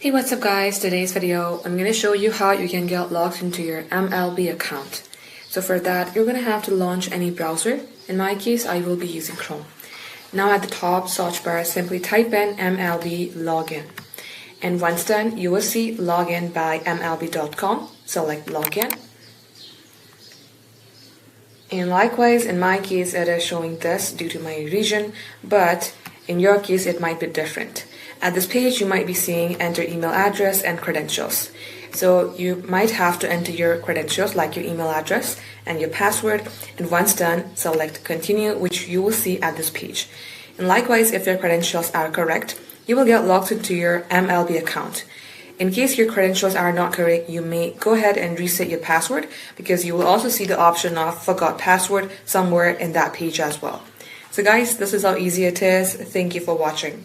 Hey, what's up guys? Today's video I'm going to show you how you can get logged into your MLB account. So for that you're going to have to launch any browser. In my case I will be using Chrome. Now at the top search bar simply type in MLB login, and once done you will see login by MLB.com. Select login, and likewise in my case it is showing this due to my region, but in your case it might be different. At this page you might be seeing enter email address and credentials. So you might have to enter your credentials like your email address and your password, and once done select continue, which you will see at this page. And likewise if your credentials are correct you will get logged into your MLB account. In case your credentials are not correct, you may go ahead and reset your password, because you will also see the option of forgot password somewhere in that page as well. So guys, this is how easy it is. Thank you for watching.